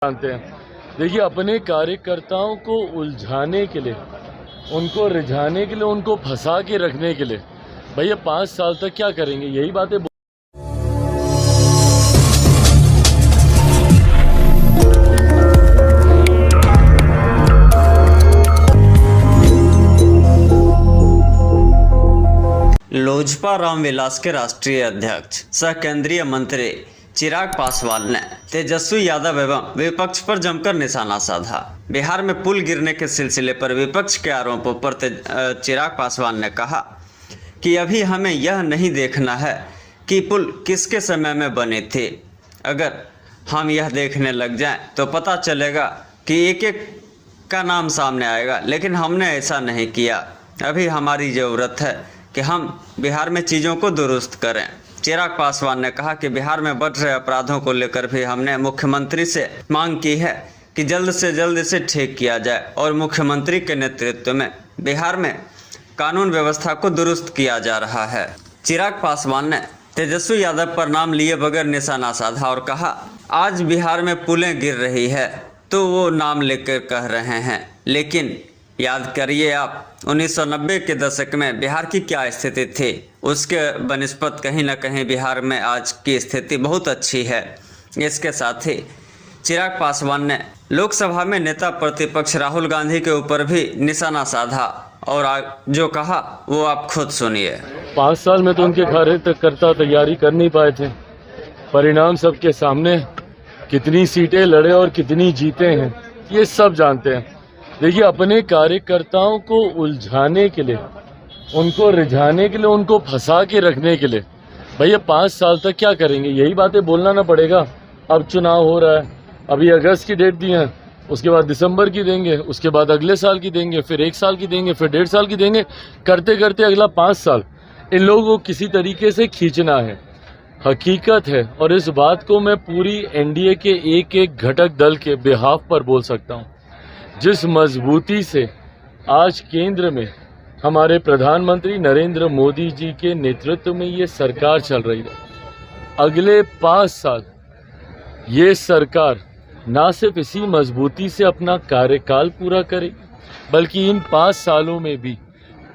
जानते हैं। देखिए, अपने कार्यकर्ताओं को उलझाने के लिए, उनको रिझाने के लिए, उनको फंसा के रखने के लिए भैया 5 साल तक क्या करेंगे, यही बातें। लोजपा रामविलास के राष्ट्रीय अध्यक्ष सह केंद्रीय मंत्री चिराग पासवान ने तेजस्वी यादव एवं विपक्ष पर जमकर निशाना साधा। बिहार में पुल गिरने के सिलसिले पर विपक्ष के आरोपों पर चिराग पासवान ने कहा कि अभी हमें यह नहीं देखना है कि पुल किसके समय में बने थे। अगर हम यह देखने लग जाएं तो पता चलेगा कि एक एक का नाम सामने आएगा, लेकिन हमने ऐसा नहीं किया। अभी हमारी ज़रूरत है कि हम बिहार में चीज़ों को दुरुस्त करें। चिराग पासवान ने कहा कि बिहार में बढ़ रहे अपराधों को लेकर भी हमने मुख्यमंत्री से मांग की है कि जल्द से जल्द इसे ठीक किया जाए और मुख्यमंत्री के नेतृत्व में बिहार में कानून व्यवस्था को दुरुस्त किया जा रहा है। चिराग पासवान ने तेजस्वी यादव पर नाम लिए बगैर निशाना साधा और कहा, आज बिहार में पुलें गिर रही है तो वो नाम लेकर कह रहे हैं, लेकिन याद करिए आप 1990 के दशक में बिहार की क्या स्थिति थी। उसके बनिस्पत कहीं ना कहीं बिहार में आज की स्थिति बहुत अच्छी है। इसके साथ ही चिराग पासवान ने लोकसभा में नेता प्रतिपक्ष राहुल गांधी के ऊपर भी निशाना साधा और जो कहा वो आप खुद सुनिए। 5 साल में तो उनके कार्यकर्ता तैयारी कर नहीं पाए थे। परिणाम सबके सामने, कितनी सीटें लड़े और कितनी जीते हैं ये सब जानते हैं। देखिए, अपने कार्यकर्ताओं को उलझाने के लिए, उनको रिझाने के लिए, उनको फंसा के रखने के लिए भैया 5 साल तक क्या करेंगे, यही बातें बोलना ना पड़ेगा। अब चुनाव हो रहा है, अभी अगस्त की डेट दी है, उसके बाद दिसंबर की देंगे, उसके बाद अगले साल की देंगे, फिर 1 साल की देंगे, फिर 1.5 साल की देंगे, करते करते अगला 5 साल इन लोगों को किसी तरीके से खींचना है। हकीकत है, और इस बात को मैं पूरी एनडीए के एक एक घटक दल के बिहाफ पर बोल सकता हूँ। जिस मजबूती से आज केंद्र में हमारे प्रधानमंत्री नरेंद्र मोदी जी के नेतृत्व में ये सरकार चल रही है, अगले 5 साल ये सरकार ना सिर्फ इसी मजबूती से अपना कार्यकाल पूरा करेगी, बल्कि इन 5 सालों में भी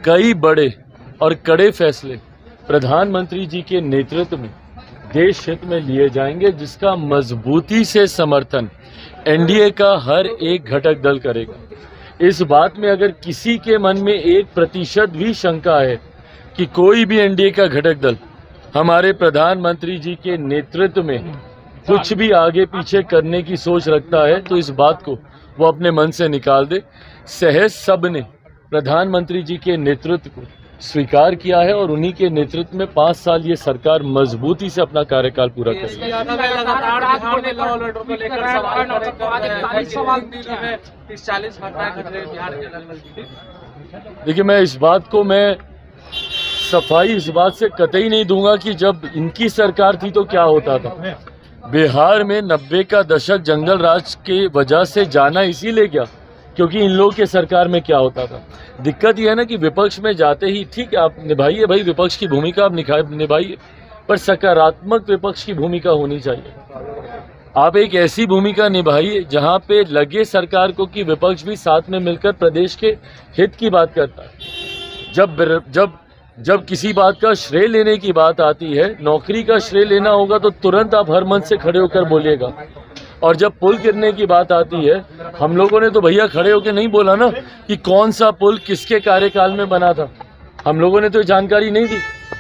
कई बड़े और कड़े फैसले प्रधानमंत्री जी के नेतृत्व में देश हित में लिए जाएंगे, जिसका मजबूती से समर्थन एनडीए का हर एक घटक दल करेगा। इस बात में अगर किसी के मन में 1% भी शंका है कि कोई भी एनडीए का घटक दल हमारे प्रधानमंत्री जी के नेतृत्व में कुछ भी आगे पीछे करने की सोच रखता है, तो इस बात को वो अपने मन से निकाल दे। सहज सब ने प्रधानमंत्री जी के नेतृत्व को स्वीकार किया है और उन्हीं के नेतृत्व में 5 साल ये सरकार मजबूती से अपना कार्यकाल पूरा करेगी। देखिए, मैं इस बात को सफाई इस बात से कतई नहीं दूंगा कि जब इनकी सरकार थी तो क्या होता था। बिहार में 90 का दशक जंगल राज के वजह से जाना इसीलिए गया क्योंकि इन लोगों के सरकार में क्या होता था। दिक्कत यह है ना कि विपक्ष में जाते ही ठीक है, आप निभाइए भाई, विपक्ष की भूमिका आप निभाइए, पर सकारात्मक विपक्ष की भूमिका होनी चाहिए। आप एक ऐसी भूमिका निभाइए जहां पे लगे सरकार को कि विपक्ष भी साथ में मिलकर प्रदेश के हित की बात करता है। जब किसी बात का श्रेय लेने की बात आती है, नौकरी का श्रेय लेना होगा तो तुरंत आप हर मंच से खड़े होकर बोलिएगा। और जब पुल गिरने की बात आती है, हम लोगों ने तो भैया खड़े होकर नहीं बोला ना कि कौन सा पुल किसके कार्यकाल में बना था। हम लोगों ने तो जानकारी नहीं दी।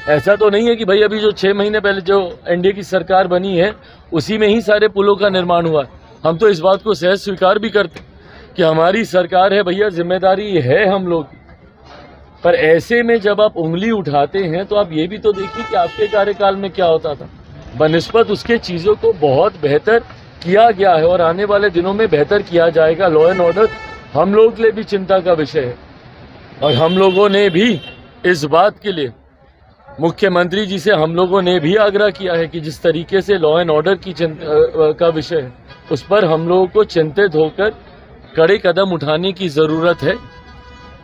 ऐसा तो नहीं है कि भाई अभी जो 6 महीने पहले जो एनडीए की सरकार बनी है उसी में ही सारे पुलों का निर्माण हुआ। हम तो इस बात को सहज स्वीकार भी करते कि हमारी सरकार है भैया, जिम्मेदारी है हम लोग की। पर ऐसे में जब आप उंगली उठाते हैं तो आप ये भी तो देखिए कि आपके कार्यकाल में क्या होता था। बनिस्पत उसके चीज़ों को बहुत बेहतर किया गया है और आने वाले दिनों में बेहतर किया जाएगा। लॉ एंड ऑर्डर हम लोग के लिए भी चिंता का विषय है और हम लोगों ने भी इस बात के लिए मुख्यमंत्री जी से हम लोगों ने भी आग्रह किया है कि जिस तरीके से लॉ एंड ऑर्डर की का विषय है उस पर हम लोगों को चिंतित होकर कड़े कदम उठाने की ज़रूरत है।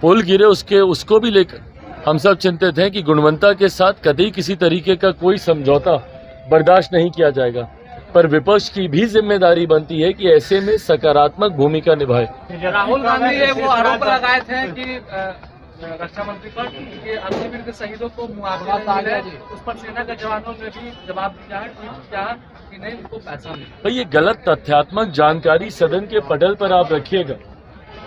पुल गिरे उसको भी लेकर हम सब चिंतित हैं कि गुणवत्ता के साथ कभी किसी तरीके का कोई समझौता बर्दाश्त नहीं किया जाएगा। पर विपक्ष की भी जिम्मेदारी बनती है कि ऐसे में सकारात्मक भूमिका निभाए। राहुल गांधी ने वो आरोप लगाए थे कि रक्षा मंत्री पर कि अग्निवीर के शहीदों को मुआवजा नहीं है, उस पर सेना के जवानों ने भी जवाब दिया है, ट्वीट किया कि नहीं उनको पैसा नहीं। भाई ये गलत तथ्यात्मक जानकारी सदन के पटल पर आप रखिएगा,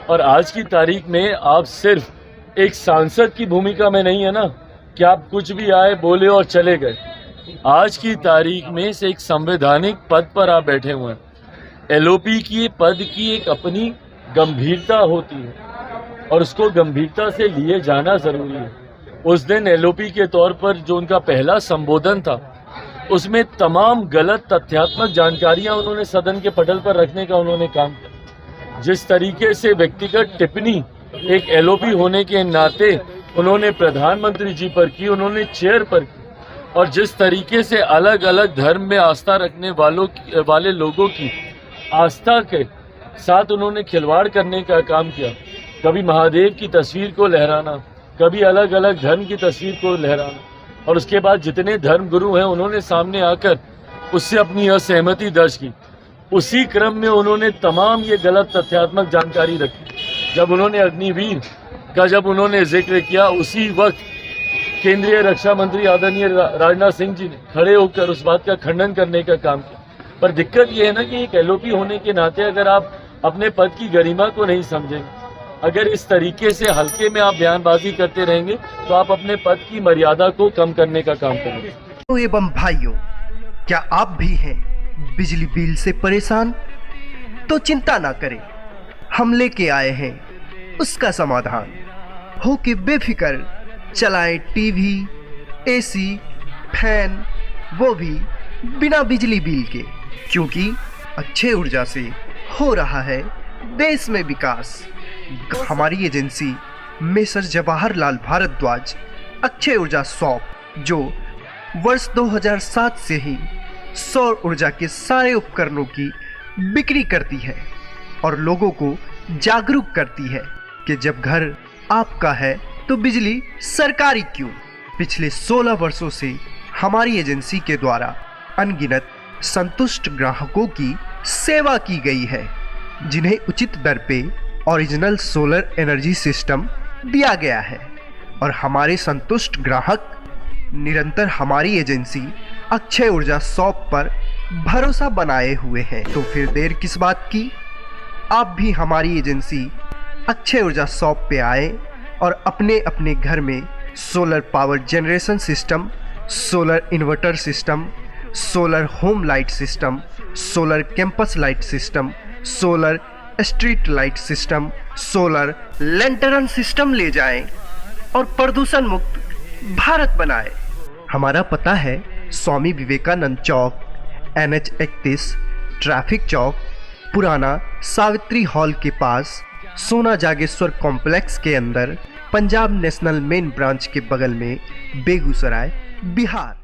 और आज की तारीख में आप सिर्फ एक सांसद की भूमिका में नहीं है ना कि आप कुछ भी आए बोले और चले गए। आज की तारीख में से एक संवैधानिक पद पर आप बैठे हुए हैं। एलओपी की पद की एक अपनी गंभीरता होती है और उसको गंभीरता से लिए जाना जरूरी है। उस दिन एलओपी के तौर पर जो उनका पहला संबोधन था उसमें तमाम गलत तथ्यात्मक जानकारियां उन्होंने सदन के पटल पर रखने का उन्होंने काम किया। जिस तरीके से व्यक्तिगत टिप्पणी एक एलओपी होने के नाते उन्होंने प्रधानमंत्री जी पर की, उन्होंने चेयर पर की, और जिस तरीके से अलग अलग धर्म में आस्था रखने वाले लोगों की आस्था के साथ उन्होंने खिलवाड़ करने का काम किया। कभी महादेव की तस्वीर को लहराना, कभी अलग अलग धर्म की तस्वीर को लहराना, और उसके बाद जितने धर्म गुरु हैं उन्होंने सामने आकर उससे अपनी असहमति दर्ज की। उसी क्रम में उन्होंने तमाम ये गलत तथ्यात्मक जानकारी रखी। जब उन्होंने अग्निवीर का उन्होंने जिक्र किया, उसी वक्त केंद्रीय रक्षा मंत्री आदरणीय राजनाथ सिंह जी ने खड़े होकर उस बात का खंडन करने का काम किया। पर दिक्कत यह है ना कि एक एलओपी होने के नाते अगर आप अपने पद की गरिमा को नहीं समझेंगे, अगर इस तरीके से हल्के में आप बयानबाजी करते रहेंगे तो आप अपने पद की मर्यादा को कम करने का काम करेंगे। तो एवं भाइयों, क्या आप भी हैं बिजली बिल से परेशान? तो चिंता ना करें, हम लेके आए हैं उसका समाधान। हो के बेफिक्र चलाएं टीवी, एसी, फैन, वो भी बिना बिजली बिल के, क्योंकि अक्षय ऊर्जा से हो रहा है देश में विकास। हमारी एजेंसी मेसर जवाहरलाल भारद्वाज अक्षय ऊर्जा शॉप, जो वर्ष 2007 से ही सौर ऊर्जा के सारे उपकरणों की बिक्री करती है और लोगों को जागरूक करती है कि जब घर आपका है तो बिजली सरकारी क्यों। पिछले 16 वर्षों से हमारी एजेंसी के द्वारा अनगिनत संतुष्ट ग्राहकों की सेवा की गई है, जिन्हें उचित दर पे ओरिजिनल सोलर एनर्जी सिस्टम दिया गया है, और हमारे संतुष्ट ग्राहक निरंतर हमारी एजेंसी अक्षय ऊर्जा शॉप पर भरोसा बनाए हुए हैं। तो फिर देर किस बात की, आप भी हमारी एजेंसी अक्षय ऊर्जा शॉप पे आए और अपने अपने घर में solar power generation system, solar inverter system, solar home light system, solar campus light system, solar street light system, solar lantern system ले जाएं और प्रदूषण मुक्त भारत बनाएं। हमारा पता है स्वामी विवेकानंद चौक, NH 31, ट्रैफिक चौक, पुराना सावित्री हॉल के पास, सोना जागेश्वर कॉम्प्लेक्स के अंदर, पंजाब नेशनल मेन ब्रांच के बगल में, बेगूसराय, बिहार।